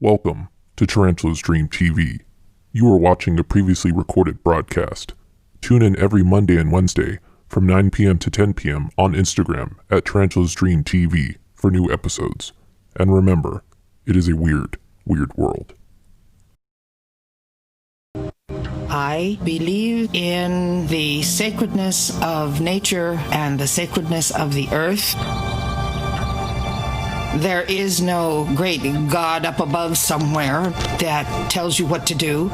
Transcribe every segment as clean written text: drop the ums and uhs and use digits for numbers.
Welcome to TarantulasDreamTV. You are watching a previously recorded broadcast. Tune in every Monday and Wednesday from 9 p.m. to 10 p.m. on Instagram at TarantulasDreamTV for new episodes. And remember, it is a weird, weird world. I believe in the sacredness of nature and the sacredness of the earth. There is no great God up above somewhere that tells you what to do.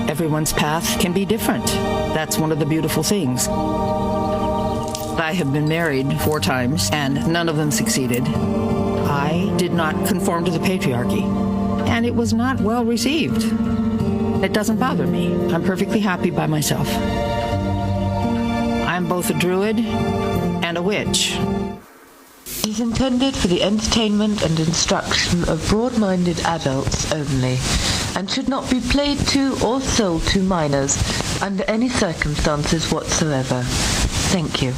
Everyone's path can be different. That's one of the beautiful things. I have been married 4 times, and none of them succeeded. I did not conform to the patriarchy, and it was not well received. It doesn't bother me. I'm perfectly happy by myself. I'm both a druid and a witch. It is intended for the entertainment and instruction of broad-minded adults only, and should not be played to or sold to minors under any circumstances whatsoever. Thank you.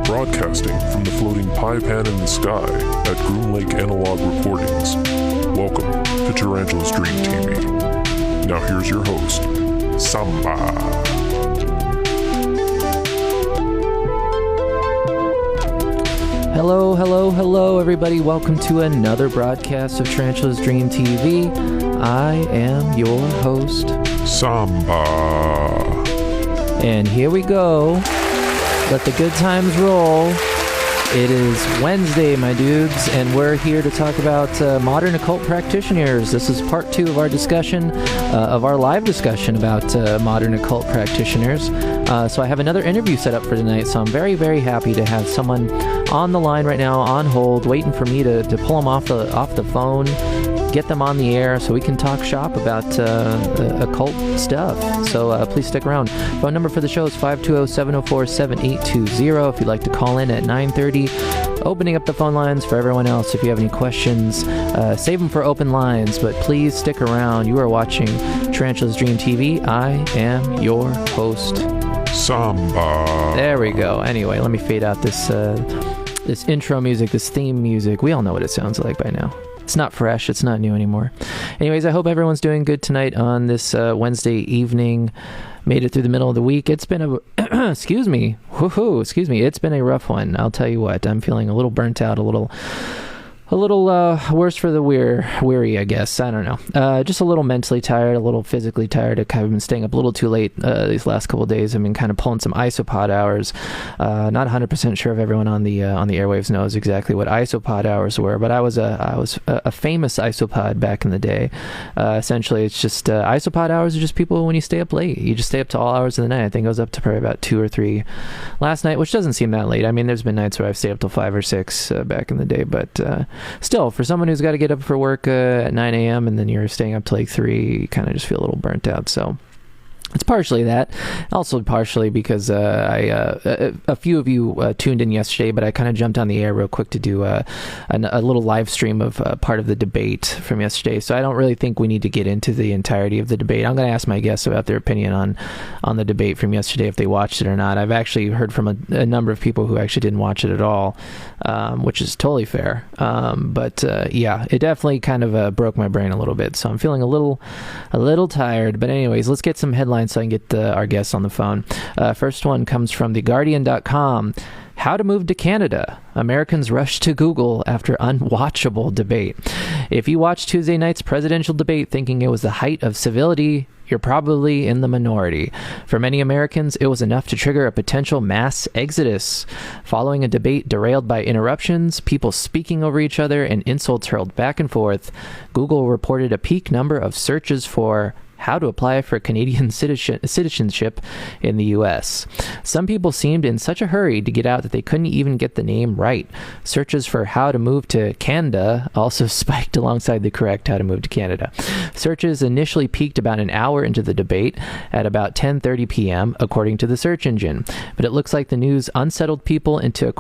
Broadcasting from the floating pie pan in the sky at Groom Lake Analog Recordings. Welcome to TarantulasDreamTV. Now here's your host, Samba. Hello, everybody. Welcome to another broadcast of TarantulasDreamTV. I am your host, Samba. And here we go. Let the good times roll. It is Wednesday, my dudes, and we're here to talk about modern occult practitioners. This is part 2 of our discussion, of our live discussion about modern occult practitioners. So I have another interview set up for tonight, so I'm very, very happy to have someone on the line right now, on hold, waiting for me to pull them off the phone, get them on the air so we can talk shop about occult stuff. So please stick around. Phone number for the show is 520-704-7820 if you'd like to call in at 9:30. Opening up the phone lines for everyone else. If you have any questions, save them for open lines, but please stick around. You are watching Tarantulas Dream TV. I am your host, Samba. There we go. Anyway, let me fade out this intro music, this theme music. We all know what it sounds like by now. It's not fresh. It's not new anymore. Anyways, I hope everyone's doing good tonight on this Wednesday evening. Made it through the middle of the week. It's been a excuse me. It's been a rough one. I'll tell you what. I'm feeling a little burnt out, a little worse for the weary, I guess. I don't know. Just a little mentally tired, a little physically tired. I've been staying up a little too late these last couple of days. I've been kind of pulling some isopod hours. Not 100% sure if everyone on the airwaves knows exactly what isopod hours were, but I was a famous isopod back in the day. Essentially, it's just isopod hours are just people when you stay up late. You just stay up to all hours of the night. I think I was up to probably about 2 or 3 last night, which doesn't seem that late. I mean, there's been nights where I've stayed up till 5 or 6 back in the day, but still, for someone who's got to get up for work at 9 a.m. and then you're staying up till like 3, you kind of just feel a little burnt out. So it's partially that. Also partially because a few of you tuned in yesterday, but I kind of jumped on the air real quick to do a little live stream of part of the debate from yesterday. So I don't really think we need to get into the entirety of the debate. I'm going to ask my guests about their opinion on the debate from yesterday, if they watched it or not. I've actually heard from a number of people who actually didn't watch it at all, which is totally fair. But yeah, it definitely kind of broke my brain a little bit. So I'm feeling a little tired. But anyways, let's get some headlines so I can get our guests on the phone. First one comes from TheGuardian.com. How to move to Canada. Americans rush to Google after unwatchable debate. If you watched Tuesday night's presidential debate thinking it was the height of civility, you're probably in the minority. For many Americans, it was enough to trigger a potential mass exodus. Following a debate derailed by interruptions, people speaking over each other, and insults hurled back and forth, Google reported a peak number of searches for how to apply for Canadian citizenship in the U.S. Some people seemed in such a hurry to get out that they couldn't even get the name right. Searches for how to move to Canada also spiked alongside the correct how to move to Canada. Searches initially peaked about an hour into the debate at about 10:30 p.m., according to the search engine. But it looks like the news unsettled people into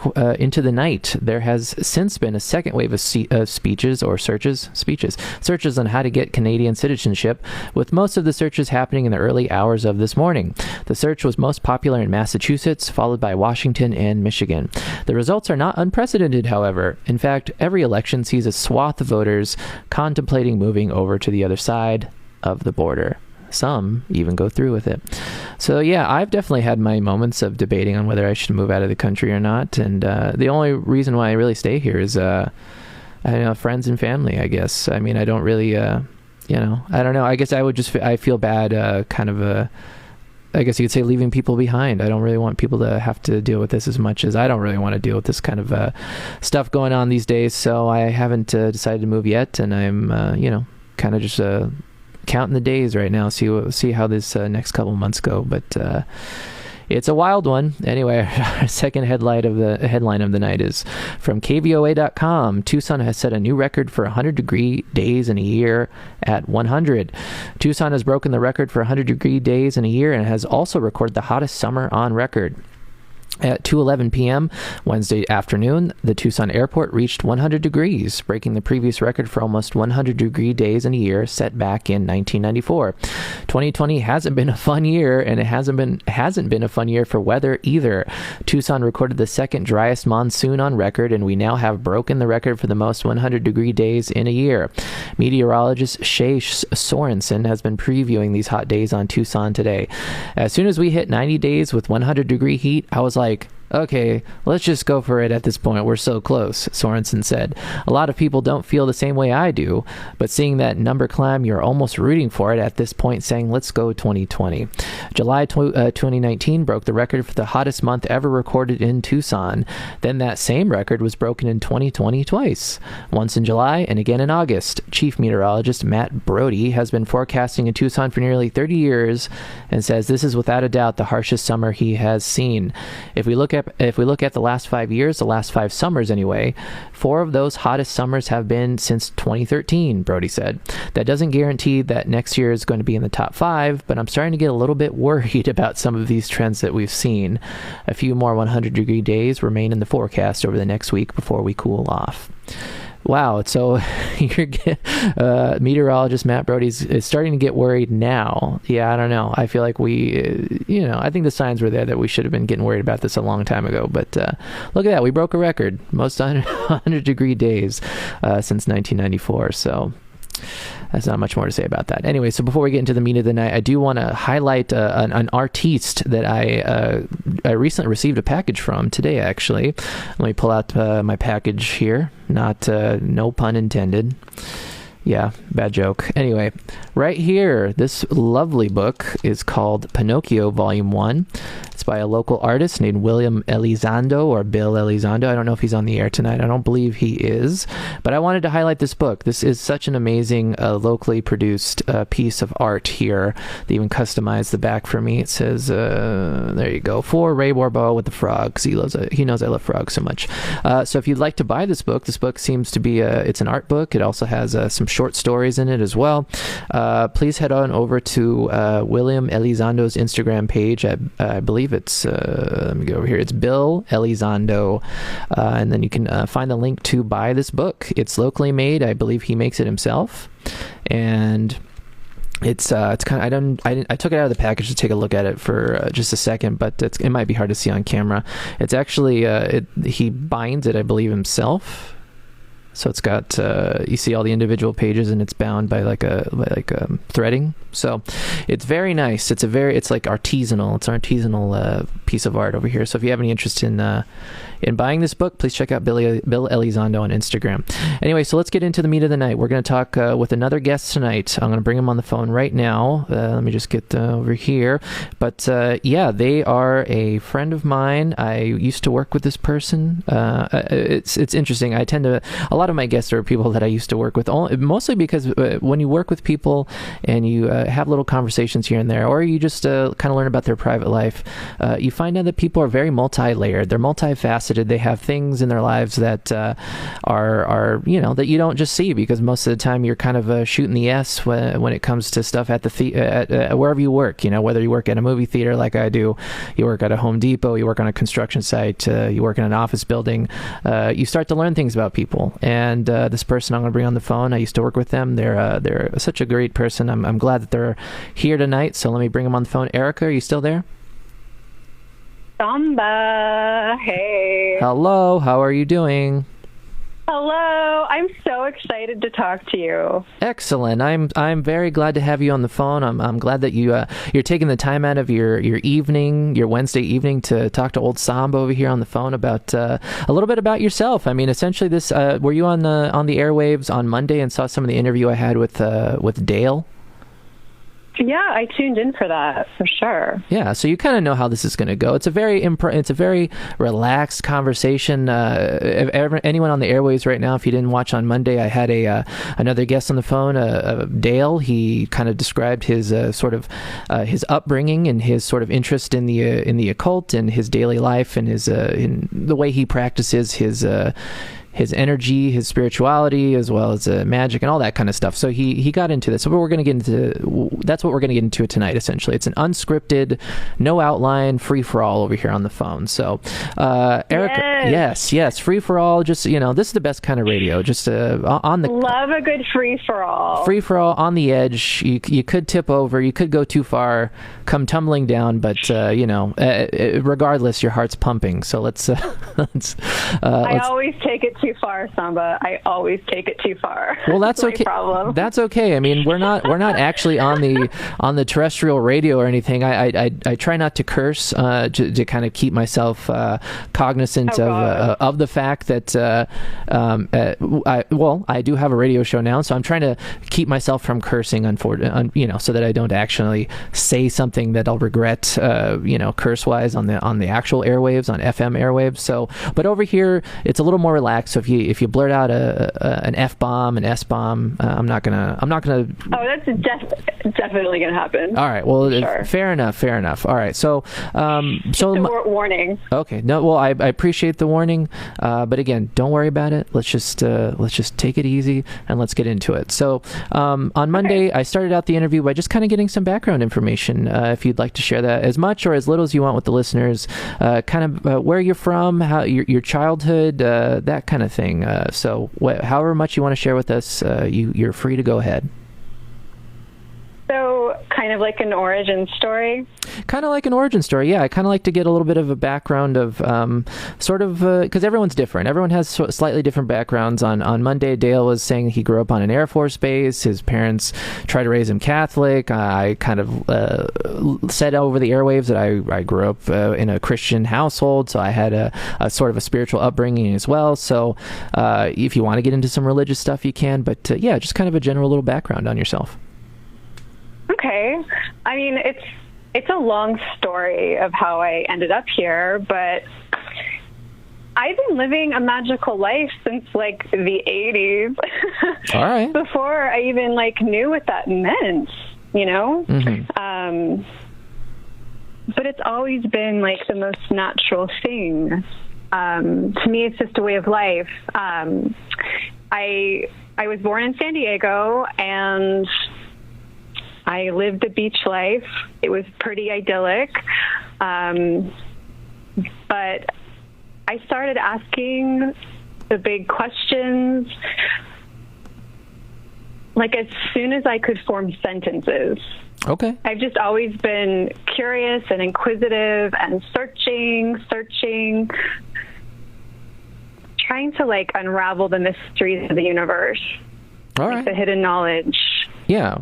the night. There has since been a second wave of searches on how to get Canadian citizenship, with most of the searches happening in the early hours of this morning. The search was most popular in Massachusetts, followed by Washington and Michigan. The results are not unprecedented, however. In fact, every election sees a swath of voters contemplating moving over to the other side of the border. Some even go through with it. So yeah, I've definitely had my moments of debating on whether I should move out of the country or not. And the only reason why I really stay here is friends and family, I guess. I mean, I don't really... I don't know. I guess I feel bad, I guess you could say leaving people behind. I don't really want people to have to deal with this as much as I don't really want to deal with this kind of stuff going on these days. So I haven't decided to move yet, and I'm, kind of just counting the days right now, see how this next couple months go. But it's a wild one. Anyway, our second headline of the night is from KVOA.com. Tucson has set a new record for 100-degree days in a year at 100. Tucson has broken the record for 100-degree days in a year and has also recorded the hottest summer on record. At 2:11 p.m. Wednesday afternoon, the Tucson airport reached 100 degrees, breaking the previous record for almost 100-degree days in a year set back in 1994. 2020 hasn't been a fun year, and it hasn't been a fun year for weather either. Tucson recorded the second driest monsoon on record, and we now have broken the record for the most 100-degree days in a year. Meteorologist Shay Sorensen has been previewing these hot days on Tucson today. As soon as we hit 90 days with 100-degree heat, I was like, okay, let's just go for it at this point. We're so close, Sorensen said. A lot of people don't feel the same way I do, but seeing that number climb, you're almost rooting for it at this point, saying, let's go 2020. July 2019 broke the record for the hottest month ever recorded in Tucson. Then that same record was broken in 2020 twice, once in July and again in August. Chief meteorologist Matt Brody has been forecasting in Tucson for nearly 30 years and says this is without a doubt the harshest summer he has seen. If we look at the last 5 years, the last 5 summers anyway, 4 of those hottest summers have been since 2013, Brody said. That doesn't guarantee that next year is going to be in the top 5, but I'm starting to get a little bit worried about some of these trends that we've seen. A few more 100-degree days remain in the forecast over the next week before we cool off. Wow, so meteorologist Matt Brody is starting to get worried now. Yeah, I don't know. I feel like I think the signs were there that we should have been getting worried about this a long time ago. But look at that. We broke a record. Most 100-degree days since 1994. So there's not much more to say about that. Anyway, so before we get into the meat of the night, I do want to highlight an artiste that I recently received a package from today, actually. Let me pull out my package here. No pun intended. Yeah, bad joke. Anyway, right here, this lovely book is called Pinocchio Volume 1. It's by a local artist named William Elizondo, or Bill Elizondo. I don't know if he's on the air tonight. I don't believe he is. But I wanted to highlight this book. This is such an amazing, locally produced piece of art here. They even customized the back for me. It says, there you go, for Ray Warbeau with the frogs. He knows I love frogs so much. So if you'd like to buy this book seems to be, it's an art book. It also has some short stories in it as well. Please head on over to William Elizondo's Instagram page. I believe it's let me go over here. It's Bill Elizondo, and then you can find the link to buy this book. It's locally made. I believe he makes it himself, and it's kind of I took it out of the package to take a look at it for just a second, but it might be hard to see on camera. It's actually he binds it, I believe, himself. So it's got you see all the individual pages, and it's bound by like a threading. So it's very nice. It's like artisanal. It's an artisanal piece of art over here. So if you have any interest in in buying this book, please check out Bill Elizondo on Instagram. Anyway, so let's get into the meat of the night. We're going to talk with another guest tonight. I'm going to bring him on the phone right now. Let me just get over here. But yeah, they are a friend of mine. I used to work with this person. It's interesting. A lot of my guests are people that I used to work with, mostly because when you work with people and you have little conversations here and there, or you just kind of learn about their private life, you find out that people are very multi-layered. They're multifaceted. They have things in their lives that are that you don't just see, because most of the time you're kind of shooting the S when it comes to stuff at the wherever you work. Whether you work at a movie theater like I do, you work at a Home Depot, you work on a construction site, you work in an office building, you start to learn things about people. And this person I'm going to bring on the phone, I used to work with them. They're such a great person. I'm glad that they're here tonight. So let me bring them on the phone. Erika, are you still there? Samba, hey. Hello, how are you doing? Hello, I'm so excited to talk to you. Excellent. I'm very glad to have you on the phone. I'm glad that you're taking the time out of your evening, your Wednesday evening, to talk to old Samba over here on the phone about a little bit about yourself. I mean, essentially, this were you on the airwaves on Monday and saw some of the interview I had with Dale? Yeah, I tuned in for that, for sure. Yeah, so you kind of know how this is going to go. It's a very relaxed conversation. Anyone on the airwaves right now, if you didn't watch on Monday, I had another guest on the phone, Dale. He kind of described his his upbringing and his sort of interest in the occult and his daily life and his in the way he practices his energy, his spirituality, as well as magic and all that kind of stuff. So he got into this. So that's what we're going to get into tonight, essentially. It's an unscripted, no outline, free-for-all over here on the phone. So, Erika, yes, free-for-all, just, this is the best kind of radio. Just on the... Love a good free-for-all. Free-for-all, on the edge. You could tip over, you could go too far, come tumbling down, but, regardless, your heart's pumping. So let's I always take it too far, Samba. I always take it too far. Well, that's okay. Problem. That's okay. I mean, we're not actually on the terrestrial radio or anything. I try not to curse to kind of keep myself cognizant of the fact that I do have a radio show now, so I'm trying to keep myself from cursing, so that I don't actually say something that I'll regret, curse wise on the actual airwaves, on FM airwaves. So, but over here it's a little more relaxed. So if you blurt out an F-bomb, an S-bomb, I'm not gonna. Oh, that's definitely gonna happen. All right. Well, sure. Fair enough. All right. So, warning. Okay. No. Well, I appreciate the warning, but again, don't worry about it. Let's just take it easy and let's get into it. So, on Monday, I started out the interview by just kind of getting some background information. If you'd like to share that, as much or as little as you want with the listeners, kind of where you're from, how your childhood, that kind of thing. So however much you want to share with us, you're free to go ahead. So kind of like an origin story? Kind of like an origin story, yeah. I kind of like to get a little bit of a background of because everyone's different. Everyone has slightly different backgrounds. On Monday, Dale was saying he grew up on an Air Force base. His parents tried to raise him Catholic. I kind of said over the airwaves that I grew up in a Christian household, so I had a sort of a spiritual upbringing as well. So if you want to get into some religious stuff, you can. But yeah, just kind of a general little background on yourself. Okay. I mean, it's a long story of how I ended up here, but I've been living a magical life since like the 80s. All right. Before I even knew what that meant, Mm-hmm. But it's always been the most natural thing. To me, it's just a way of life. I was born in San Diego, and I lived a beach life. It was pretty idyllic. But I started asking the big questions as soon as I could form sentences. Okay. I've just always been curious and inquisitive and searching, trying to unravel the mysteries of the universe. All right. The hidden knowledge. Yeah.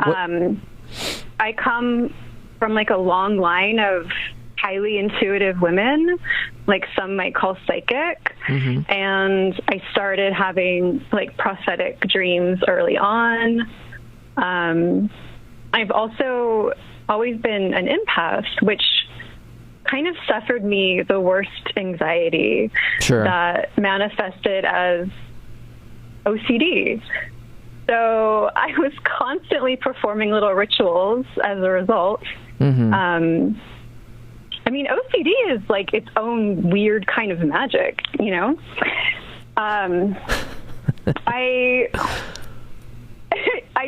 I come from a long line of highly intuitive women. like some might call psychic. And I started having like prophetic dreams early on. I've also always been an empath, which kind of suffered me the worst anxiety that manifested as OCD. So I was constantly performing little rituals as a result. I mean, OCD is like its own weird kind of magic, you know? I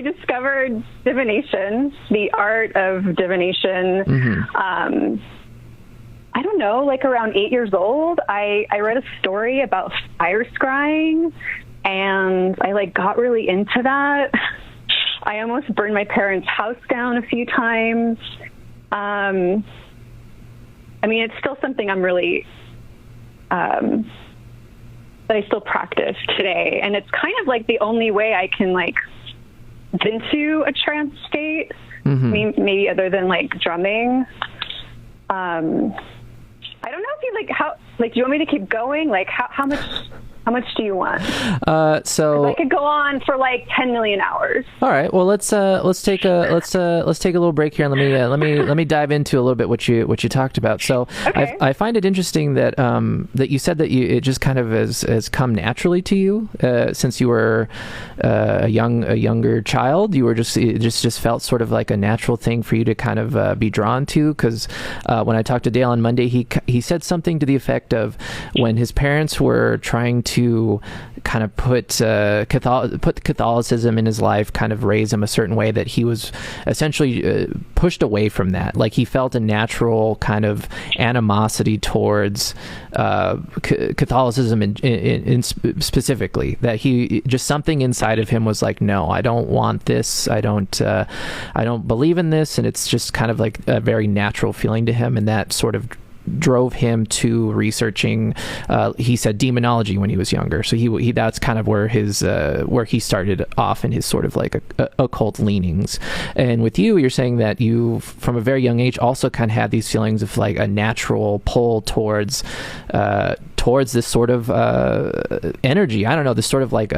discovered divination, the art of divination. I don't know, like around 8 years old, I read a story about fire scrying, and I like got really into that. I almost burned my parents' house down a few times. I mean, it's still something I'm really, that I still practice today. And it's kind of like the only way I can like get into a trance state, maybe other than like drumming. I don't know if you do you want me to keep going? Like how much do you want? So I could go on for like 10 million hours. All right. Well, let's take a little break here, and let me dive into a little bit what you talked about. So okay. I find it interesting that that you said that it just kind of has come naturally to you since you were a younger child. You were just felt sort of like a natural thing for you to kind of be drawn to. Because when I talked to Dale on Monday, he said something to the effect of when his parents were trying to kind of put Catholicism in his life, kind of raise him a certain way, that he was essentially pushed away from that. Like he felt a natural kind of animosity towards Catholicism in specifically, that he just something inside of him was like, no, I don't want this. I don't believe in this. And it's just kind of like a very natural feeling to him. And that sort of drove him to researching, he said, demonology when he was younger. So he that's kind of where his where he started off in his sort of like occult leanings. And with you, you're saying that you from a very young age also kind of had these feelings of like a natural pull towards this sort of energy. I don't know, this sort of like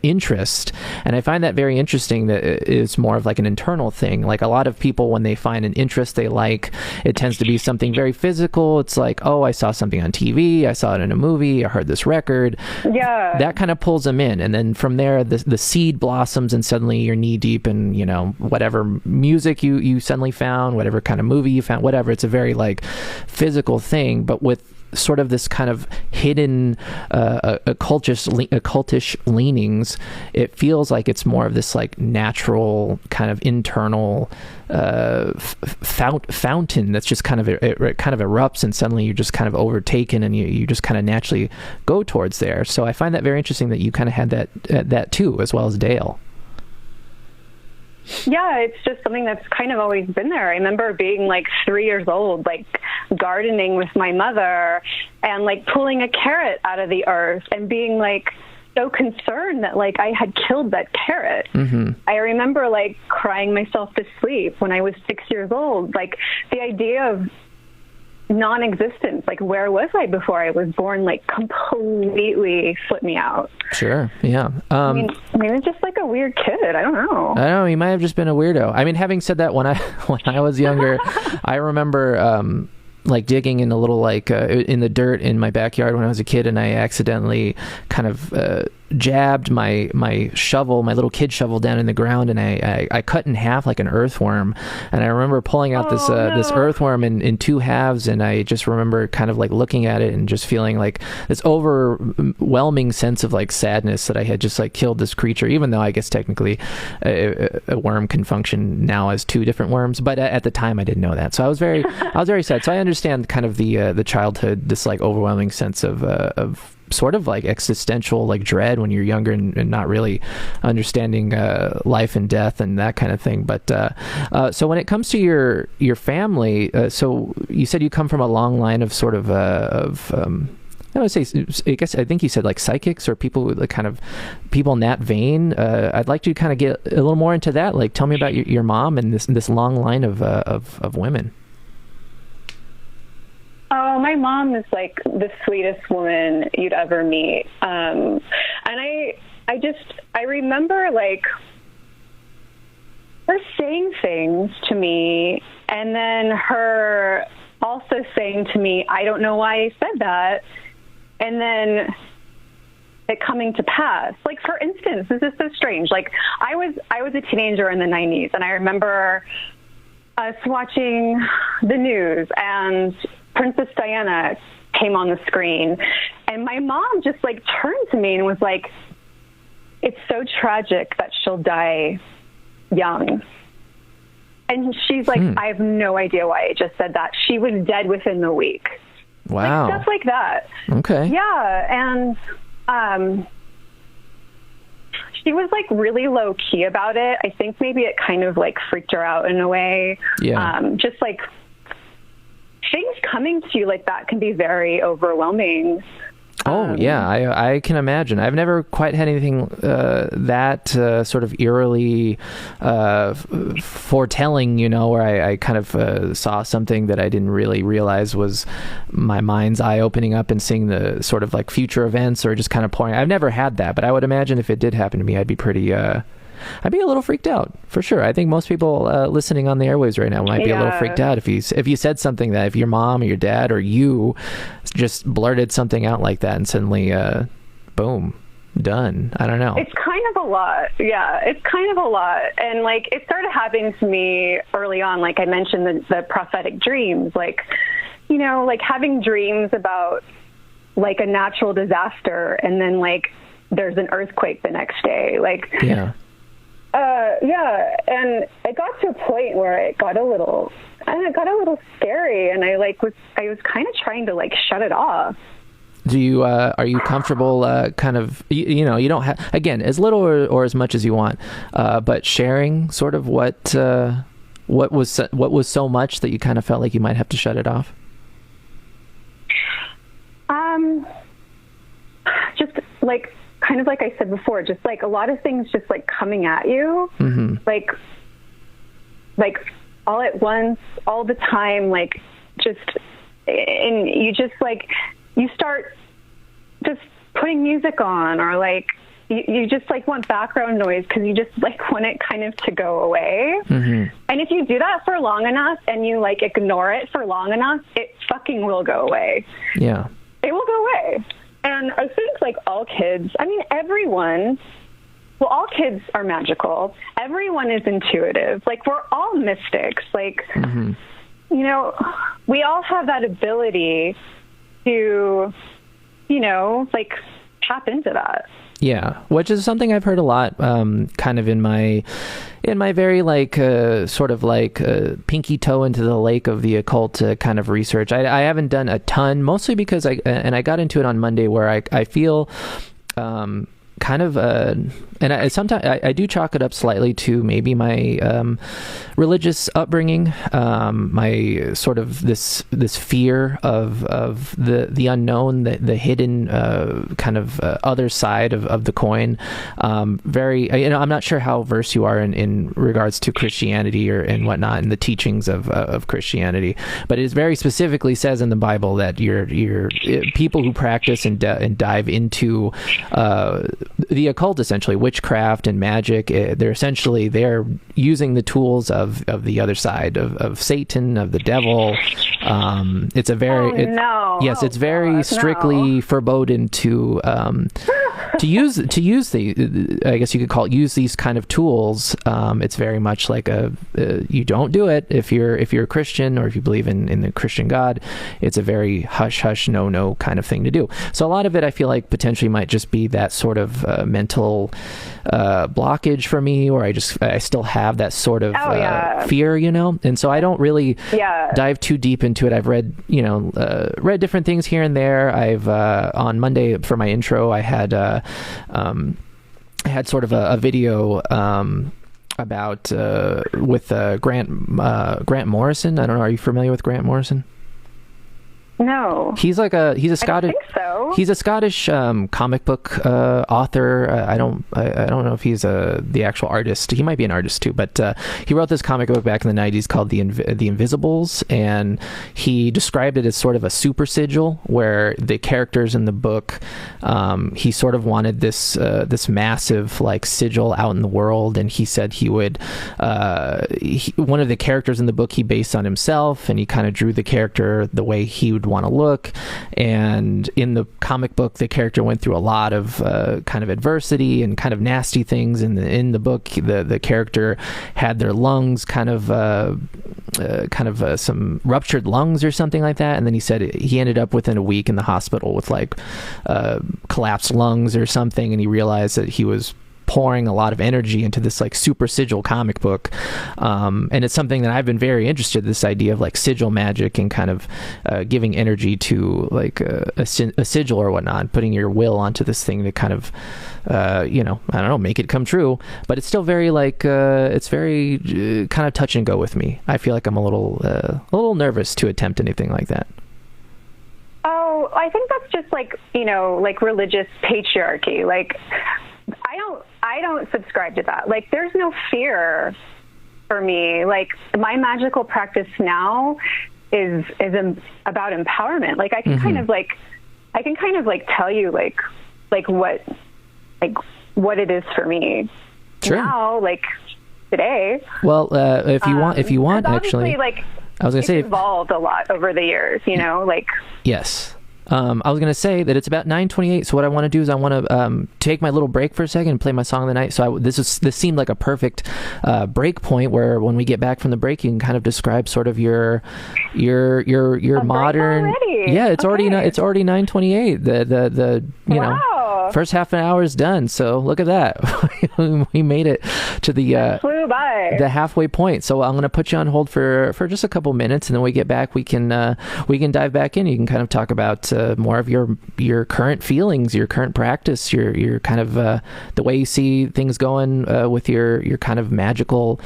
interest. And I find that very interesting, that it's more of like an internal thing. Like a lot of people, when they find an interest they like, it tends to be something very physical. It's like, oh, I saw something on TV, I saw it in a movie, I heard this record. Yeah. That kind of pulls them in. And then from there, the seed blossoms, and suddenly you're knee deep in, you know, whatever music you suddenly found, whatever kind of movie you found, whatever. It's a very like physical thing, but with sort of this kind of hidden occultish leanings, it feels like it's more of this like natural kind of internal fountain that's just kind of it kind of erupts, and suddenly you're just kind of overtaken, and you just kind of naturally go towards there. So I find that very interesting that you kind of had that too, as well as Dale. Yeah, it's just something that's kind of always been there. I remember being like 3 years old, like gardening with my mother and like pulling a carrot out of the earth and being like so concerned that like I had killed that carrot. I remember like crying myself to sleep when I was 6 years old. Like the idea of non-existence, like where was I before I was born, like completely flipped me out. Sure. Yeah. I mean it's just like a weird kid. I don't know. You might have just been a weirdo. I mean, having said that, when I was younger, I remember like digging in a little like in the dirt in my backyard when I was a kid, and I accidentally kind of jabbed my shovel, my little kid shovel, down in the ground, and I cut in half like an earthworm. And I remember pulling out this earthworm in two halves, and I just remember kind of like looking at it and just feeling like this overwhelming sense of like sadness that I had just like killed this creature, even though I guess technically a worm can function now as two different worms, but at the time I didn't know that. So I was very sad. So I understand kind of the childhood, this like overwhelming sense of sort of like existential like dread when you're younger and not really understanding life and death and that kind of thing. But so when it comes to your family, so you said you come from a long line of sort of I think you said like psychics or people with like kind of people in that vein. I'd like to kind of get a little more into that. Like, tell me about your mom and this long line of women. Oh, my mom is like the sweetest woman you'd ever meet. And I remember like her saying things to me, and then her also saying to me, I don't know why I said that. And then it coming to pass. Like, for instance, this is so strange. Like, I was a teenager in the 90s, and I remember us watching the news, and Princess Diana came on the screen, and my mom just like turned to me and was like, it's so tragic that she'll die young. And she's like, I have no idea why I just said that. She was dead within the week. Wow. Like, stuff like that. Okay. Yeah. And she was like really low key about it. I think maybe it kind of like freaked her out in a way. Yeah. Just like things coming to you like that can be very overwhelming. Oh, yeah, I can imagine. I've never quite had anything that sort of eerily foretelling, you know, where I kind of saw something that I didn't really realize was my mind's eye opening up and seeing the sort of like future events or just kind of pouring. I've never had that, but I would imagine if it did happen to me, I'd be pretty... I'd be a little freaked out, for sure. I think most people listening on the airwaves right now might be a little freaked out if you said something that if your mom or your dad or you just blurted something out like that and suddenly, boom, done. I don't know. It's kind of a lot. Yeah, it's kind of a lot. And like, it started happening to me early on. Like I mentioned the prophetic dreams, like, you know, like having dreams about like a natural disaster and then like there's an earthquake the next day. Like, yeah. Yeah, and it got to a point where it got a little scary, and I was kind of trying to like shut it off. Do you are you comfortable kind of you know, you don't have, again, as little or as much as you want, but sharing sort of what was so much that you kind of felt like you might have to shut it off? Just like kind of like I said before, just like a lot of things just like coming at you, like all at once, all the time, like just, and you just like, you start just putting music on, or like you just like want background noise because you just like want it kind of to go away. And if you do that for long enough and you like ignore it for long enough, it fucking will go away. Yeah. It will go away. And I think like all kids, I mean, all kids are magical. Everyone is intuitive. Like, we're all mystics. Like, you know, we all have that ability to, you know, like tap into that. Yeah, which is something I've heard a lot, kind of in my very like sort of like pinky toe into the lake of the occult kind of research. I haven't done a ton, mostly because I got into it on Monday, where I feel kind of and sometimes I do chalk it up slightly to maybe my religious upbringing, my sort of this fear of the unknown, the hidden kind of other side of the coin. Very, you know, I'm not sure how versed you are in regards to Christianity and whatnot, and the teachings of Christianity, but it very specifically says in the Bible that you're people who practice and dive into the occult, essentially witchcraft and magic, they're using the tools of the other side of Satan, of the devil. It's a very it's very strictly forbidden to use the, I guess you could call it, use these kind of tools. It's very much like you don't do it if you're a Christian, or if you believe in the Christian God. It's a very hush no kind of thing to do. So a lot of it, I feel like, potentially might just be that sort of mental blockage for me, or I still have that sort of fear, you know, and so I don't really dive too deep into it. I've read different things here and there. I've on Monday for my intro, I had sort of a video about with Grant Morrison. I don't know. Are you familiar with Grant Morrison? No. He's a Scottish. I don't think so. know? He's a Scottish comic book author. I don't know if he's the actual artist. He might be an artist too, but he wrote this comic book back in the 90s called The Invisibles, and he described it as sort of a super sigil, where the characters in the book, he sort of wanted this massive like sigil out in the world, and he said he would one of the characters in the book he based on himself, and he kind of drew the character the way he would want to look. And in the comic book, the character went through a lot of kind of adversity and kind of nasty things. In the book, the character had their lungs kind of some ruptured lungs or something like that, and then he said he ended up within a week in the hospital with like collapsed lungs or something, and he realized that he was pouring a lot of energy into this like super sigil comic book, and it's something that I've been very interested in, this idea of like sigil magic and kind of giving energy to like a sigil or whatnot, putting your will onto this thing to kind of I don't know, make it come true. But it's still very like it's very kind of touch and go with me. I feel like I'm a little nervous to attempt anything like that. Oh, I think that's just like, like religious patriarchy. Like, I don't subscribe to that. Like, there's no fear for me. Like, my magical practice now is about empowerment. Like, I can kind of like tell you like what it is for me. Sure. Now, like today. Well, if you want, actually, like, I was gonna say, it's evolved a lot over the years. Like. Yes. I was going to say that it's about 9:28, so what I want to do is I want to take my little break for a second and play my song of the night. So this seemed like a perfect break point, where when we get back from the break, you can kind of describe sort of your modern. Yeah, it's already 9:28. The first half an hour is done. So look at that. We made it to the flew by the halfway point. So I'm going to put you on hold for just a couple minutes, and then we get back. We can dive back in. You can kind of talk about more of your current feelings, your current practice, your kind of the way you see things going with your kind of magical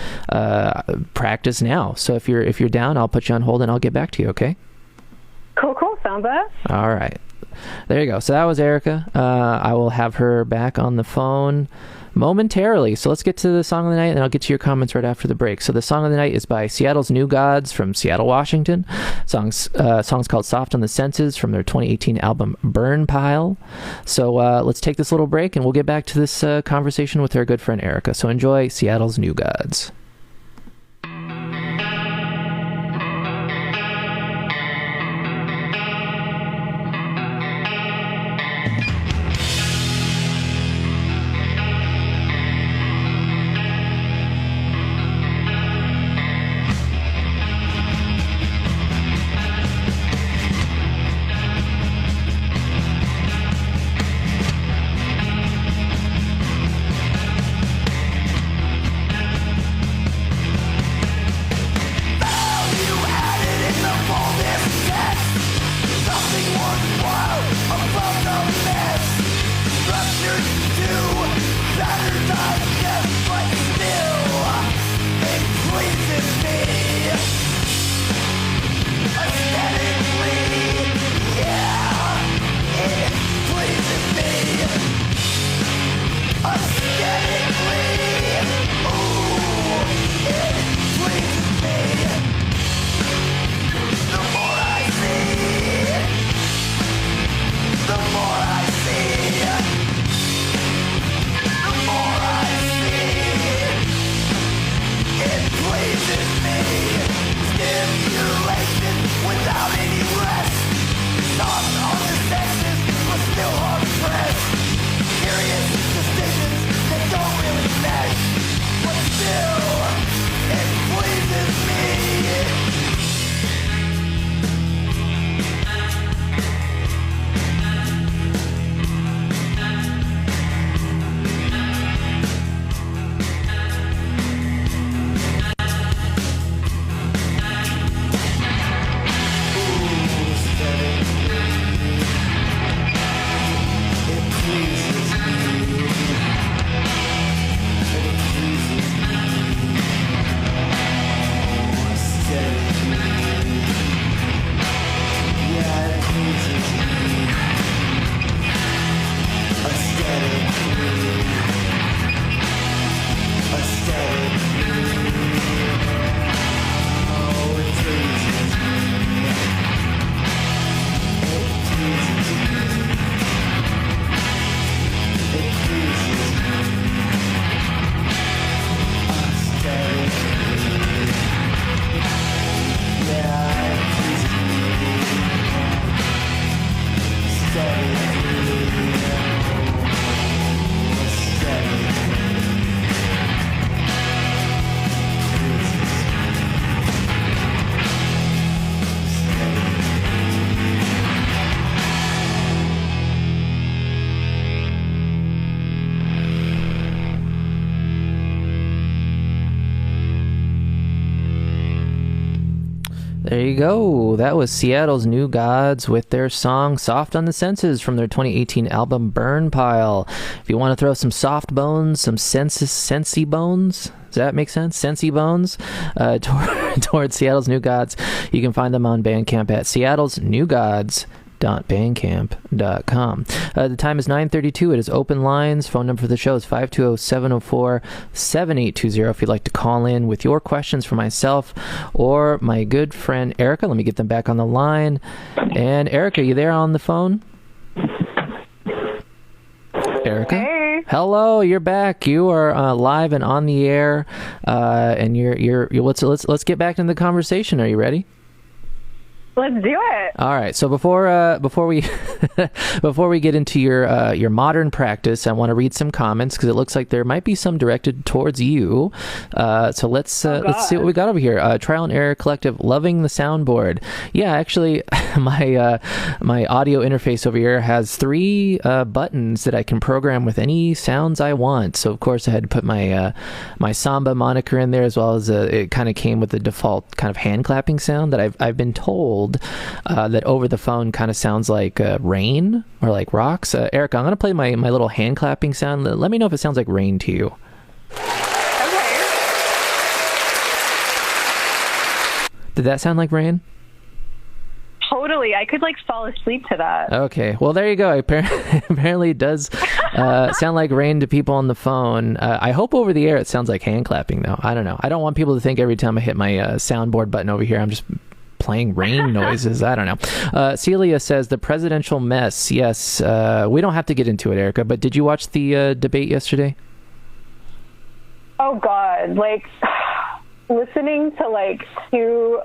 practice now. So if you're down, I'll put you on hold and I'll get back to you. Okay? Cool, Samba. All right. There you go. So that was Erika. I will have her back on the phone momentarily. So let's get to the song of the night, and I'll get to your comments right after the break. So the song of the night is by Seattle's New Gods from Seattle, Washington. Song's called Soft on the Senses from their 2018 album Burn Pile. So let's take this little break, and we'll get back to this conversation with our good friend Erika. So enjoy Seattle's New Gods. There you go. That was Seattle's New Gods with their song Soft on the Senses from their 2018 album Burn Pile. If you want to throw some soft bones, some sensey bones, does that make sense? Sensey bones towards Seattle's New Gods, you can find them on Bandcamp at seattlesnewgods.bandcamp.com. The time is 9:32. It is open lines. Phone number for the show is 520-704-7820 if you'd like to call in with your questions for myself or my good friend Erika. Let me get them back on the line. And Erika, you there on the phone? Erika? Hey. Hello, you're back. You are live and on the air. And you're let's get back into the conversation. Are you ready? Let's do it. All right. So before we before we get into your modern practice, I want to read some comments because it looks like there might be some directed towards you. So let's see what we got over here. Trial and Error Collective, loving the soundboard. Yeah, actually, my audio interface over here has 3 buttons that I can program with any sounds I want. So of course I had to put my my Samba moniker in there, as well as it kind of came with the default kind of hand clapping sound that I've been told that over the phone kind of sounds like rain or like rocks. Erika, I'm going to play my little hand clapping sound. Let me know if it sounds like rain to you. Okay. Did that sound like rain? Totally. I could like fall asleep to that. Okay. Well, there you go. Apparently it does sound like rain to people on the phone. I hope over the air it sounds like hand clapping, though. I don't know. I don't want people to think every time I hit my soundboard button over here, I'm just playing rain noises. I don't know. Celia says the presidential mess. Yes, we don't have to get into it, Erika, but did you watch the debate yesterday? Oh God, like listening to like 2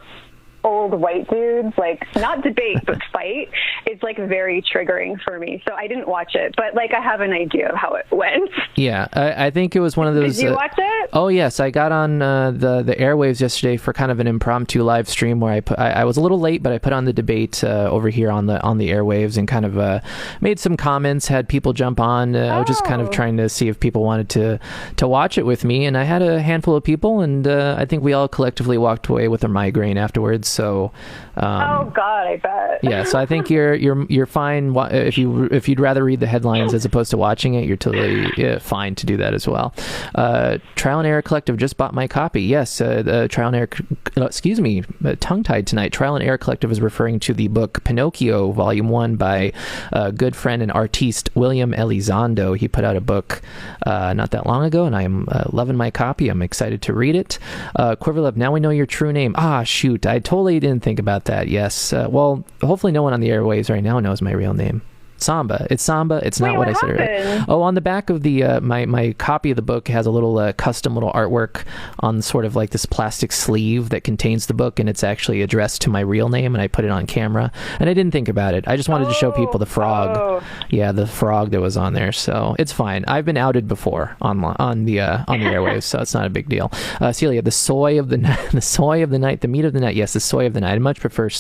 old white dudes, like not debate but fight, is like very triggering for me. So I didn't watch it, but like I have an idea of how it went. Yeah, I think it was one of those. Did you watch it? Oh yes, I got on the airwaves yesterday for kind of an impromptu live stream where I was a little late, but I put on the debate over here on the airwaves and kind of made some comments. Had people jump on. I was just kind of trying to see if people wanted to watch it with me, and I had a handful of people, and I think we all collectively walked away with a migraine afterwards. So, oh God, I bet. Yeah, so I think you're fine if you'd rather read the headlines as opposed to watching it. You're totally fine to do that as well. Trial and Error Collective just bought my copy. Yes, Trial and Error. Excuse me, tongue-tied tonight. Trial and Error Collective is referring to the book Pinocchio, Volume 1 by a good friend and artiste William Elizondo. He put out a book not that long ago, and I'm loving my copy. I'm excited to read it. Quiverlove, now we know your true name. Ah, shoot, I totally didn't think about that. Yes. Well, hopefully no one on the airwaves right now knows my real name. Samba. It's Samba. It's not what I said earlier. Oh, on the back of the my copy of the book has a little custom little artwork on sort of like this plastic sleeve that contains the book, and it's actually addressed to my real name, and I put it on camera. And I didn't think about it. I just wanted to show people the frog. Oh. Yeah, the frog that was on there. So it's fine. I've been outed before on the airwaves, so it's not a big deal. Celia, the soy of the night, the meat of the night. Yes, the soy of the night. I much prefer a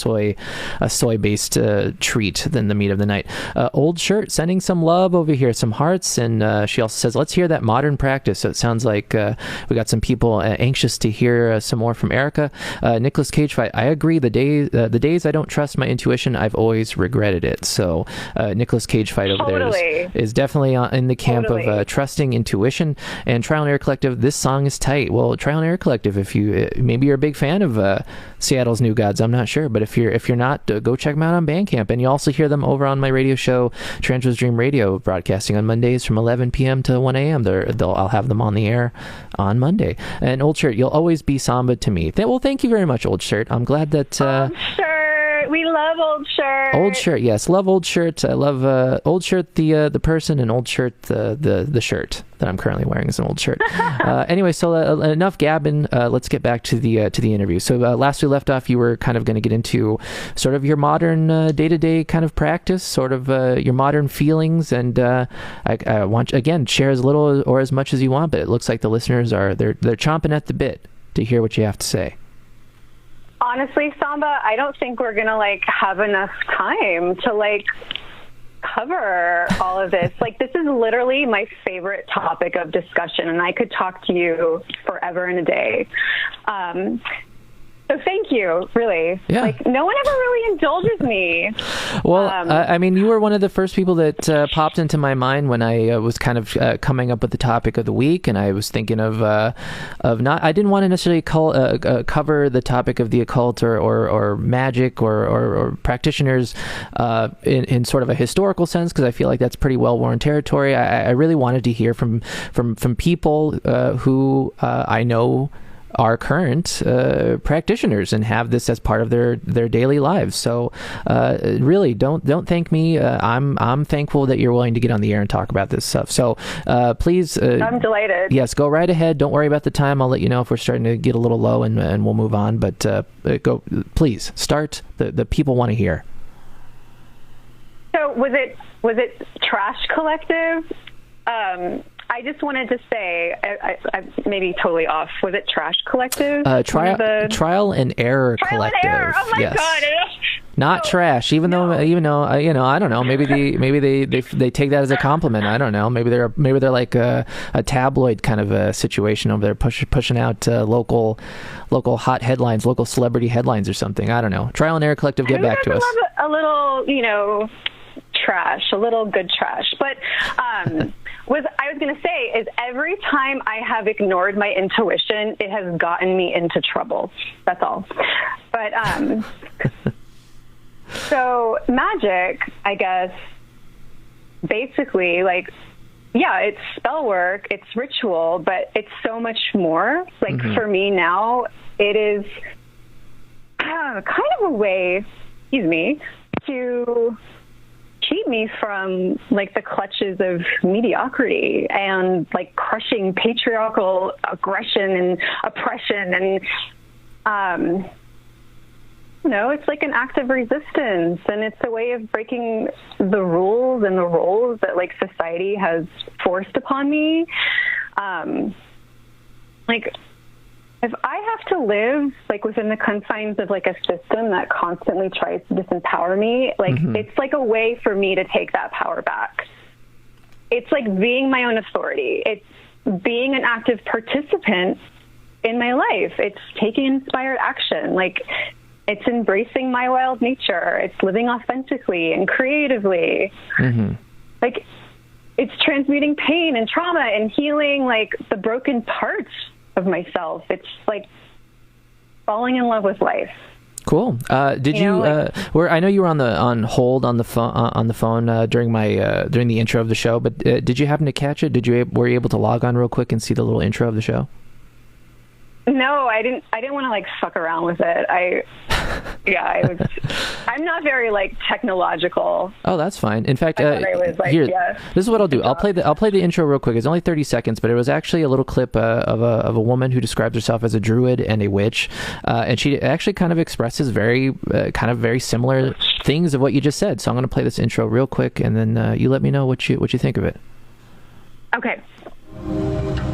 soy based treat than the meat of the night. Old Shirt sending some love over here, some hearts, and she also says, let's hear that modern practice. So it sounds like we got some people anxious to hear some more from Erika. Nicholas Cage Fight, I agree. The days I don't trust my intuition, I've always regretted it. So Nicholas Cage Fight over there is definitely in the camp of trusting intuition. And Trial and Error Collective, this song is tight. Well, Trial and Error Collective, if you maybe you're a big fan of Seattle's New Gods, I'm not sure, but if you're not, go check them out on Bandcamp, and you also hear them over on my radio show, Tarantulas Dream Radio, broadcasting on Mondays from 11 p.m. to 1 a.m. I'll have them on the air on Monday. And Old Shirt, you'll always be Samba to me. Well, thank you very much, Old Shirt. I'm glad that... Old Shirt. We love Old Shirt. Old Shirt, yes. Love Old Shirt. I love Old Shirt, the person, and Old Shirt, the shirt that I'm currently wearing is an Old Shirt. Anyway, so enough gabbing. Let's get back to the interview. So last we left off, you were kind of going to get into sort of your modern day-to-day kind of practice, sort of your modern feelings, and I want again share as little or as much as you want. But it looks like the listeners they're chomping at the bit to hear what you have to say. Honestly, Samba, I don't think we're gonna have enough time to cover all of this. This is literally my favorite topic of discussion, and I could talk to you forever and a day. So thank thank you, really. Yeah. Like, no one ever really indulges me. Well, I mean, you were one of the first people that popped into my mind when I was kind of coming up with the topic of the week, and I was thinking of not. I didn't want to necessarily cover the topic of the occult or magic or practitioners in sort of a historical sense, because I feel like that's pretty well-worn territory. I really wanted to hear from people who I know are current practitioners and have this as part of their daily lives. So really, don't thank me. I'm thankful that you're willing to get on the air and talk about this stuff. So please, I'm delighted. Yes, go right ahead. Don't worry about the time. I'll let you know if we're starting to get a little low, and we'll move on. But go, please start. The people want to hear. So was it Trash Collective? I just wanted to say, I may be totally off. Was it Trash Collective? Trial and Error Collective. And Error. Oh my yes. God! Not trash. Even though I don't know. Maybe they take that as a compliment. I don't know. Maybe they're like a tabloid kind of a situation over there, pushing out local hot headlines, local celebrity headlines or something. I don't know. Trial and Error Collective, get back to us. A little, trash, a little good trash, but. What I was going to say is every time I have ignored my intuition, it has gotten me into trouble. That's all. But so magic, I guess, basically, like, yeah, it's spell work, it's ritual, but it's so much more. Like, for me now, it is kind of a way, to keep me from like the clutches of mediocrity and like crushing patriarchal aggression and oppression, and it's like an act of resistance, and it's a way of breaking the rules and the roles that like society has forced upon me. Like, if I have to live like within the confines of like a system that constantly tries to disempower me, like it's like a way for me to take that power back. It's like being my own authority. It's being an active participant in my life. It's taking inspired action. Like, it's embracing my wild nature. It's living authentically and creatively. Like, it's transmuting pain and trauma and healing like the broken parts of myself. It's like falling in love with life. Cool. Did you? I know you were on hold on the phone during the intro of the show, but did you happen to catch it? Were you able to log on real quick and see the little intro of the show? No, I didn't want to like fuck around with it. I'm not very like technological. Oh, that's fine. In fact, this is what I'll do. I'll play the intro real quick. It's only 30 seconds, but it was actually a little clip of a woman who describes herself as a druid and a witch, and she actually kind of expresses very similar things of what you just said. So I'm going to play this intro real quick, and then you let me know what you think of it. Okay.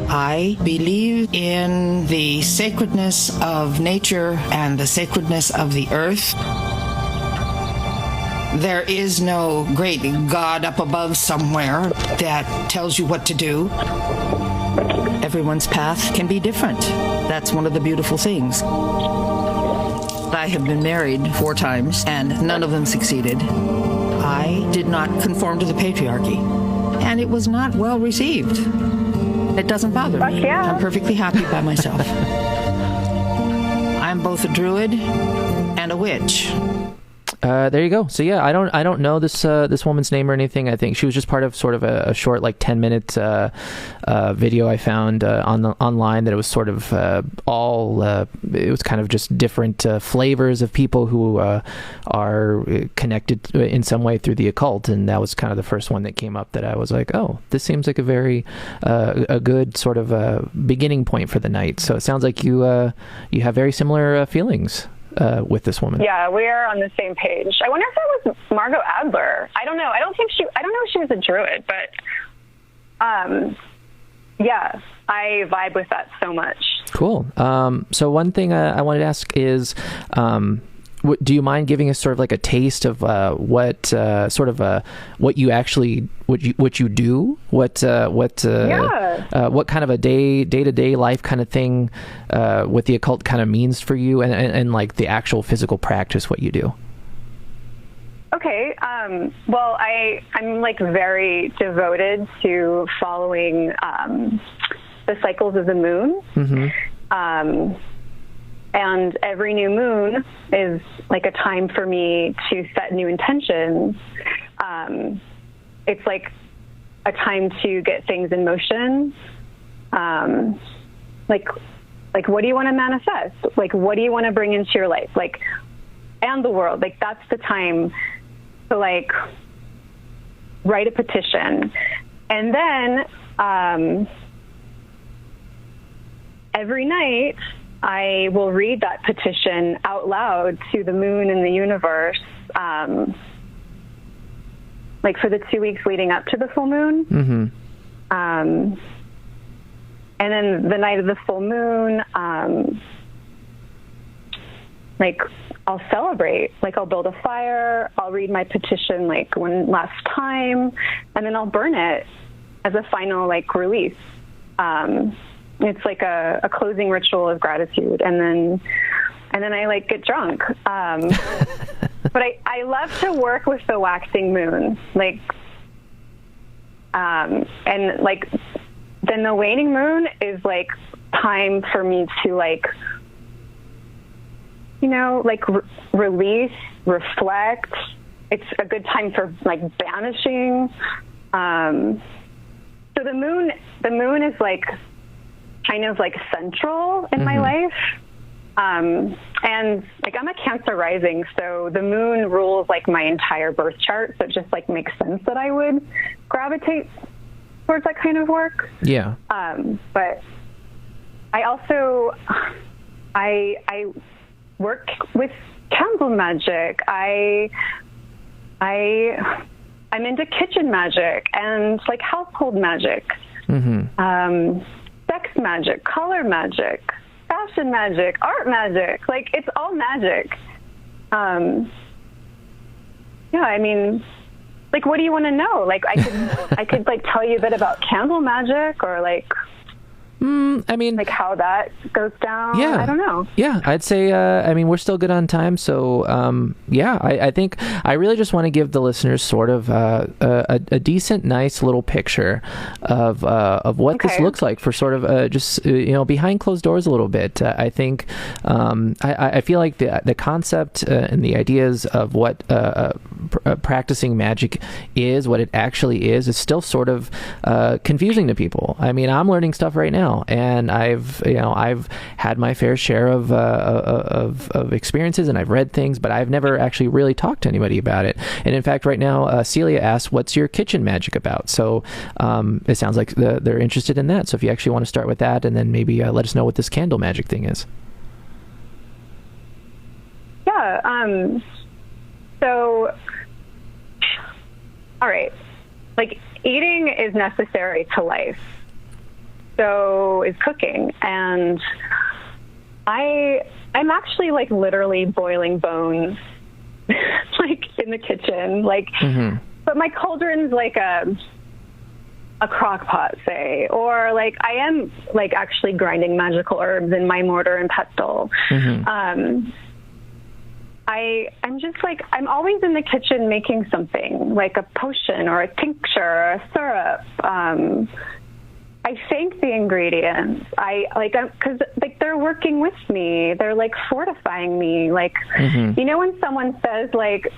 I believe in the sacredness of nature and the sacredness of the earth. There is no great God up above somewhere that tells you what to do. Everyone's path can be different. That's one of the beautiful things. I have been married 4 times, and none of them succeeded. I did not conform to the patriarchy, and it was not well received. It doesn't bother me. Yeah. I'm perfectly happy by myself. I'm both a druid and a witch. There you go. So yeah, I don't know this woman's name or anything. I think she was just part of sort of a short, like 10-minute video I found online that it was sort of it was kind of just different flavors of people who are connected in some way through the occult, and that was kind of the first one that came up that I was like, oh, this seems like a very a good sort of beginning point for the night. So it sounds like you have very similar feelings with this woman. Yeah, we are on the same page. I wonder if that was Margot Adler. I don't know. I don't know if she was a druid, but yeah, I vibe with that so much. Cool. So one thing I wanted to ask is, do you mind giving us sort of like a taste of what you actually what you do, what kind of a day-to-day life kind of thing what the occult kind of means for you, and like the actual physical practice, what you do. Okay. Well, I'm like very devoted to following the cycles of the moon. Mm-hmm. And every new moon is like a time for me to set new intentions. It's like a time to get things in motion. Like what do you want to manifest? Like, what do you want to bring into your life? Like, and the world. Like, that's the time to like write a petition. And then every night I will read that petition out loud to the moon and the universe, like for the 2 weeks leading up to the full moon. Mm-hmm. And then the night of the full moon, like I'll celebrate, like I'll build a fire, I'll read my petition like one last time, and then I'll burn it as a final like release. It's like a closing ritual of gratitude, and then I like get drunk. But I love to work with the waxing moon, like, and like then the waning moon is like time for me to like, you know, like release, reflect. It's a good time for like banishing. So the moon is like kind of like central in my life. And like I'm a Cancer rising, so the moon rules like my entire birth chart. So it just like makes sense that I would gravitate towards that kind of work. Yeah. But I also, I work with candle magic. I'm into kitchen magic and like household magic. Mm-hmm. Sex magic, color magic, fashion magic, art magic. Like, it's all magic. Yeah, I mean, like, what do you want to know? Like, I could like tell you a bit about candle magic, or like, I mean, like how that goes down. Yeah, I don't know. Yeah, I'd say, I mean, we're still good on time. So, yeah, I think I really just want to give the listeners sort of a decent, nice little picture of what this looks like for sort of just, you know, behind closed doors a little bit. I think I feel like the concept and the ideas of what practicing magic is, what it actually is still sort of confusing to people. I mean, I'm learning stuff right now. And I've had my fair share of experiences, and I've read things, but I've never actually really talked to anybody about it. And in fact, right now, Celia asked, "What's your kitchen magic about?" So it sounds like they're interested in that. So if you actually want to start with that, and then maybe let us know what this candle magic thing is. Yeah. So, all right. Like, eating is necessary to life. So is cooking, and I'm actually like literally boiling bones, like in the kitchen, like. Mm-hmm. But my cauldron's like a crock pot, say, or like I am like actually grinding magical herbs in my mortar and pestle. Mm-hmm. I'm just like, I'm always in the kitchen making something, like a potion or a tincture or a syrup. I thank the ingredients. Because like they're working with me. They're like fortifying me. Like, mm-hmm. You know, when someone says like,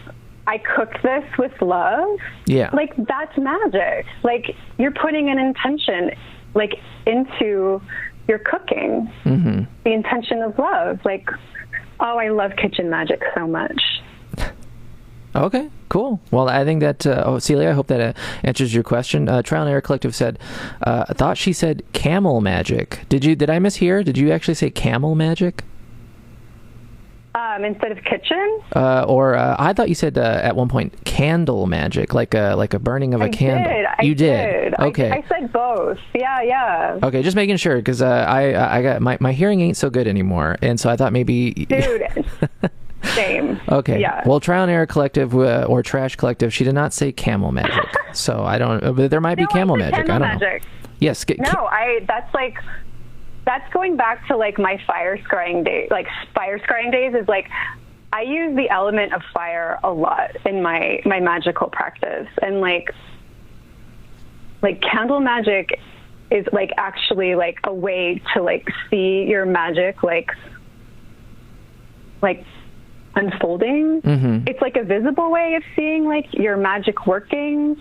I cooked this with love. Yeah. Like, that's magic. Like, you're putting an intention like into your cooking. Mm-hmm. The intention of love. Like, oh, I love kitchen magic so much. Okay, cool. Well, I think that, Celia, I hope that answers your question. Trial and Error Collective said, I thought she said camel magic. Did I mishear? Did you actually say camel magic? Instead of kitchen? Or I thought you said at one point candle magic, like a burning of a candle. You did. Okay. I said both. Yeah. Okay, just making sure, because I got my hearing ain't so good anymore, and so I thought maybe. Dude. Same. Okay. Yeah. Well, Trial and Error Collective or Trash Collective, she did not say camel magic. So I don't, but there might be camel magic. I don't know. Yes. That's going back to like my fire scrying days. Like fire scrying days is like, I use the element of fire a lot in my magical practice. And like candle magic is like actually like a way to like see your magic like unfolding. Mm-hmm. It's like a visible way of seeing like your magic working.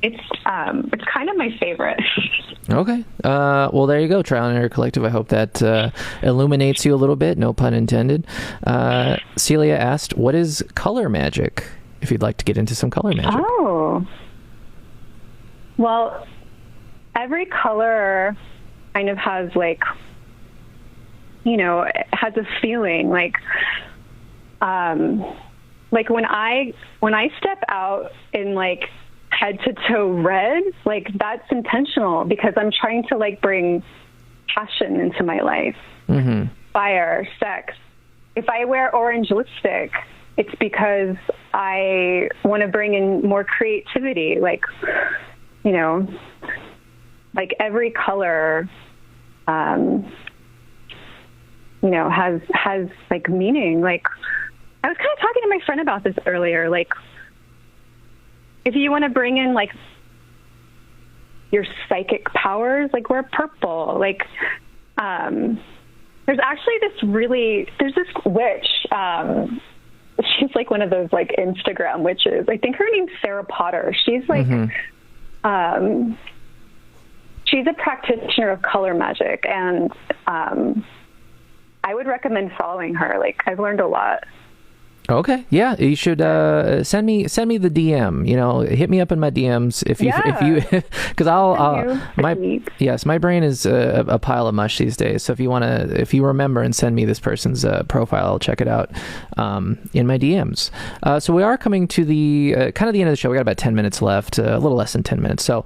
It's kind of my favorite. Okay. Well, there you go, Trial and Error Collective. I hope that illuminates you a little bit. No pun intended. Celia asked, what is color magic? If you'd like to get into some color magic. Oh. Well, every color kind of has like, you know, it has a feeling like when I step out in like head to toe red, like that's intentional because I'm trying to like bring passion into my life. Mm-hmm. Fire, sex. If I wear orange lipstick, it's because I want to bring in more creativity. Like, you know, like every color, you know, has like meaning. Like I was kind of talking to my friend about this earlier. Like if you want to bring in like your psychic powers, like wear purple. Like there's actually there's this witch. She's like one of those like Instagram witches. I think her name's Sarah Potter. She's like, she's a practitioner of color magic, and I would recommend following her. Like I've learned a lot. Okay, yeah, you should send me the DM. You know, hit me up in my DMs if you because my brain is a pile of mush these days. So if you remember and send me this person's profile, I'll check it out in my DMs. So we are coming to the kind of the end of the show. We got about 10 minutes left, a little less than 10 minutes. So.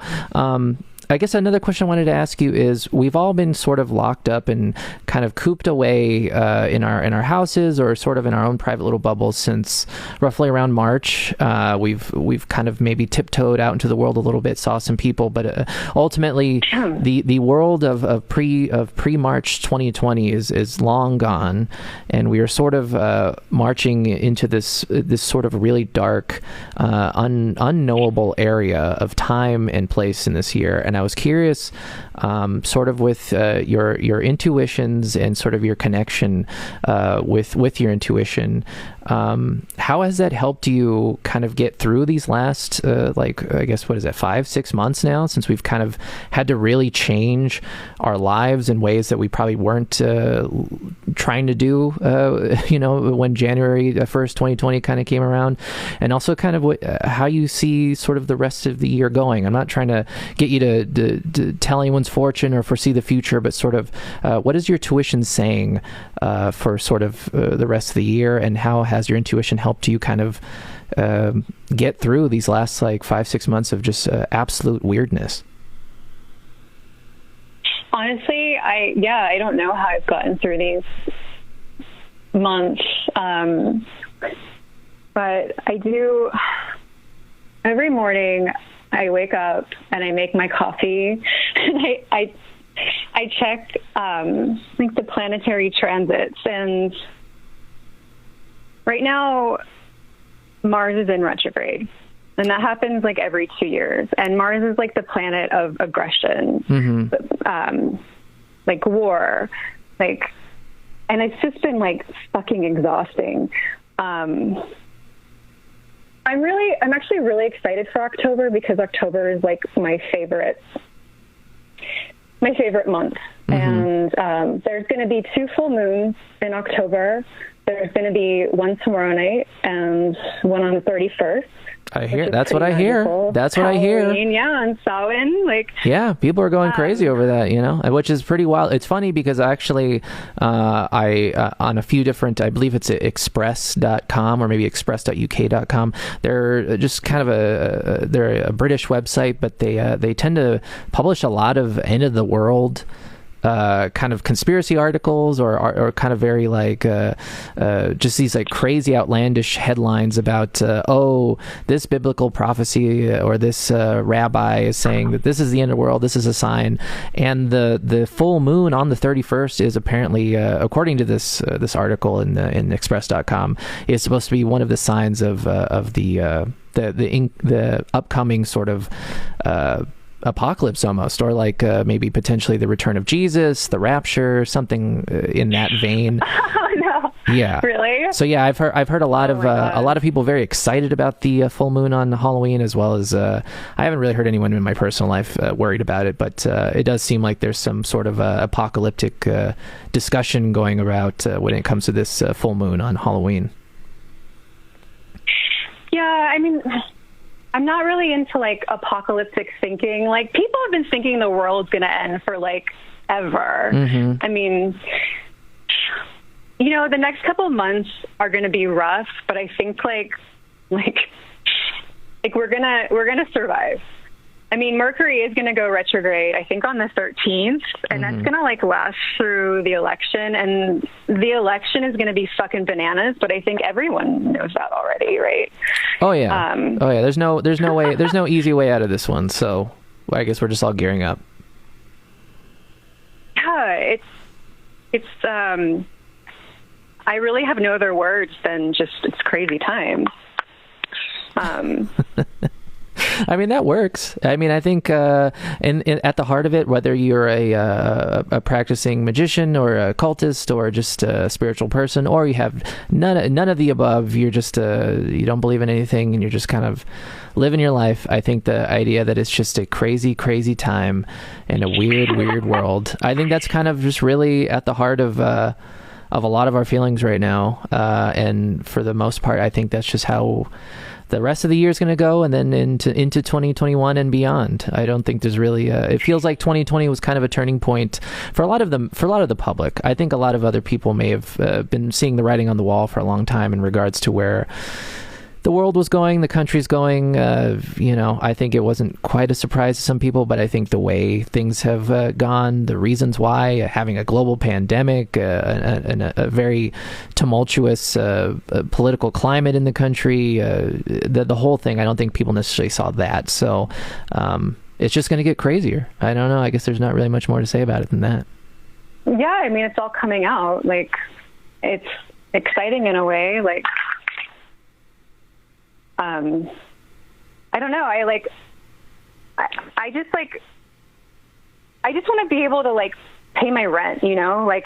I guess another question I wanted to ask you is we've all been sort of locked up and kind of cooped away in our houses or sort of in our own private little bubbles since roughly around March. We've kind of maybe tiptoed out into the world a little bit, saw some people, but ultimately the world of pre-March 2020 is long gone, and we are sort of marching into this sort of really dark, unknowable area of time and place in this year. And I was curious, sort of with your intuitions and sort of your connection with your intuition. How has that helped you kind of get through these last, I guess, 5-6 months now, since we've kind of had to really change our lives in ways that we probably weren't trying to do, when January 1st, 2020 kind of came around, and also kind of how you see sort of the rest of the year going. I'm not trying to get you to tell anyone's fortune or foresee the future, but sort of what is your intuition saying for sort of the rest of the year, and how has your intuition helped you kind of get through these last 5-6 months of just absolute weirdness? Honestly, I don't know how I've gotten through these months, but I do. Every morning I wake up and I make my coffee, and I check the planetary transits, and right now Mars is in retrograde, and that happens every 2 years. And Mars is the planet of aggression, war, and it's just been fucking exhausting. I'm actually really excited for October, because October is my favorite month. And there's going to be 2 full moons in October. There's going to be one tomorrow night and one on the 31st. That's what I hear. That's what Halloween, I hear. Yeah, and Samhain, yeah, people are going crazy over that, which is pretty wild. It's funny because actually, I on a few different, I believe it's express.com or maybe express.uk.com. They're just kind of they're a British website, but they tend to publish a lot of end of the world kind of conspiracy articles or kind of very like just these like crazy outlandish headlines about this biblical prophecy or this rabbi is saying that this is the end of the world, this is a sign. And the full moon on the 31st is apparently, according to this article in Express.com, is supposed to be one of the signs of the upcoming sort of apocalypse almost, or like maybe potentially the return of Jesus, the rapture, something in that vein. Oh no! Yeah, really? So yeah, I've heard a lot of people very excited about the full moon on Halloween, as well as I haven't really heard anyone in my personal life worried about it, but it does seem like there's some sort of apocalyptic discussion going about when it comes to this full moon on Halloween. Yeah, I mean, I'm not really into like apocalyptic thinking. Like, people have been thinking the world's going to end for like ever. I mean, you know, the next couple of months are going to be rough, but I think like we're gonna survive. I mean, Mercury is going to go retrograde, I think, on the 13th, and that's going to like last through the election, and the election is going to be fucking bananas, but I think everyone knows that already, right? Oh yeah. There's no way, there's no easy way out of this one. So I guess we're just all gearing up. Yeah, it's I really have no other words than just, it's crazy times. I mean, that works. I mean, I think at the heart of it, whether you're a practicing magician or a cultist or just a spiritual person, or you have none of the above, you're just you don't believe in anything and you're just kind of living your life. I think the idea that it's just a crazy, crazy time and a weird, weird world, I think that's kind of just really at the heart of a lot of our feelings right now. And for the most part, I think that's just how the rest of the year is going to go, and then into 2021 and beyond. I don't think there's really it feels like 2020 was kind of a turning point for a lot of the public. I think a lot of other people may have been seeing the writing on the wall for a long time in regards to where the world was going, the country's going. I think it wasn't quite a surprise to some people, but I think the way things have gone, the reasons why, having a global pandemic, and a very tumultuous political climate in the country, the whole thing, I don't think people necessarily saw that. So it's just going to get crazier. I don't know. I guess there's not really much more to say about it than that. Yeah, I mean, it's all coming out. Like, it's exciting in a way. Like, I don't know. I just want to be able to like pay my rent, you know, like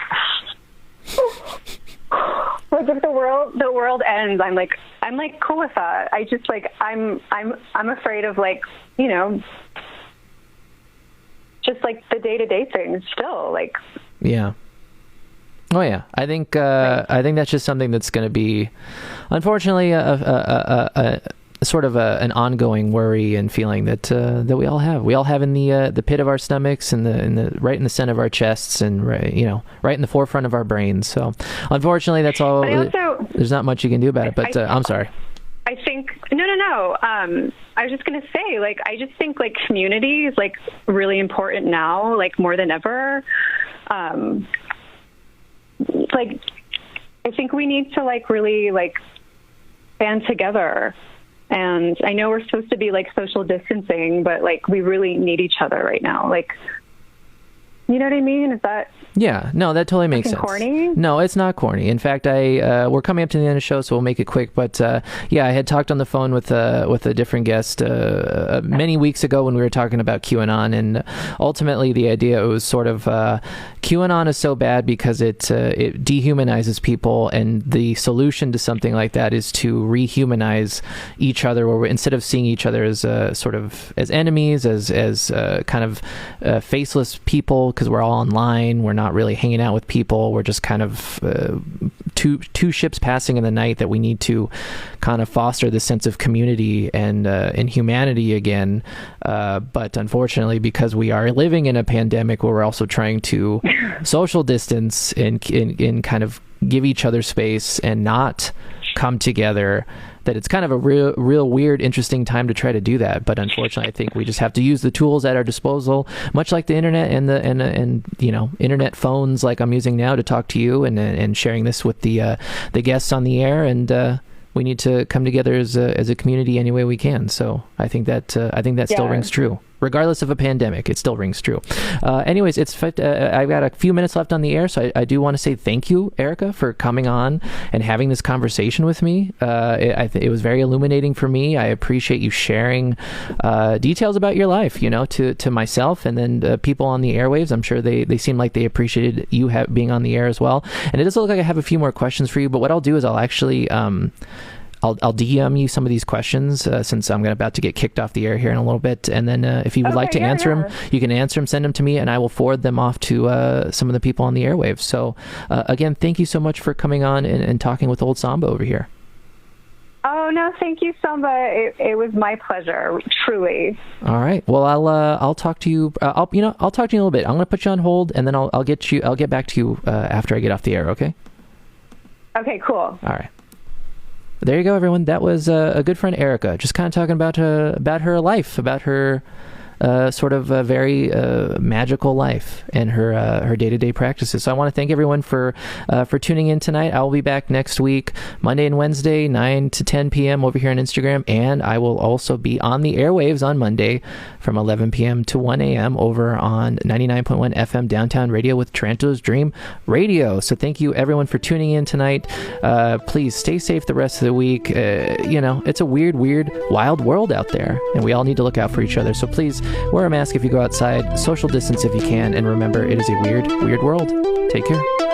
if the world ends, I'm cool with that. I just like, I'm afraid of like, you know, just like the day-to-day things still, like. Yeah. Oh yeah, I think that's just something that's going to be, unfortunately, a sort of an ongoing worry and feeling that we all have. We all have in the pit of our stomachs and right in the center of our chests, and right in the forefront of our brains. So, unfortunately, that's all. There's not much you can do about it. But I'm sorry. I think no. I was just gonna say, like, I just think like community is like really important now, like more than ever. Like, I think we need to like really like band together, and I know we're supposed to be like social distancing, but like we really need each other right now. Like, you know what I mean? Is that? Yeah, no, that totally makes sense. Corny? No, it's not corny. In fact, we're coming up to the end of the show, so we'll make it quick. But yeah, I had talked on the phone with a different guest many weeks ago when we were talking about QAnon, and ultimately the idea was sort of QAnon is so bad because it dehumanizes people, and the solution to something like that is to rehumanize each other, where instead of seeing each other as sort of as enemies, as kind of faceless people, because we're all online, we're not really hanging out with people, we're just kind of two ships passing in the night, that we need to kind of foster this sense of community and humanity again. But unfortunately, because we are living in a pandemic where we're also trying to social distance and kind of give each other space and not come together, that it's kind of a real weird, interesting time to try to do that. But unfortunately, I think we just have to use the tools at our disposal, much like the internet and internet phones like I'm using now to talk to you and sharing this with the guests on the air. And we need to come together as a community any way we can. So I think that still rings true. Regardless of a pandemic, it still rings true. Anyways, I've got a few minutes left on the air, so I do want to say thank you, Erika, for coming on and having this conversation with me. It was very illuminating for me. I appreciate you sharing details about your life, to myself and then people on the airwaves. I'm sure they seem like they appreciated you being on the air as well. And it does look like I have a few more questions for you, but what I'll do is I'll actually... I'll DM you some of these questions since I'm about to get kicked off the air here in a little bit. And then if you would like to answer them, you can answer them, send them to me, and I will forward them off to some of the people on the airwaves. So again, thank you so much for coming on and talking with old Samba over here. Oh, no, thank you, Samba. It was my pleasure, truly. All right. Well, I'll talk to you. I'll talk to you in a little bit. I'm going to put you on hold, and then I'll get back to you after I get off the air, okay? Okay, cool. All right. There you go, everyone. That was a good friend, Erika, just kind of talking about her life, about her sort of a very magical life and her day-to-day practices. So I want to thank everyone for tuning in tonight. I will be back next week, Monday and Wednesday, 9 to 10 p.m. over here on Instagram, and I will also be on the airwaves on Monday from 11 p.m. to 1 a.m. over on 99.1 FM Downtown Radio with Tarantula's Dream Radio. So thank you, everyone, for tuning in tonight. Please stay safe the rest of the week. It's a weird, wild world out there, and we all need to look out for each other. So please wear a mask if you go outside, social distance if you can, and remember, it is a weird world. Take care.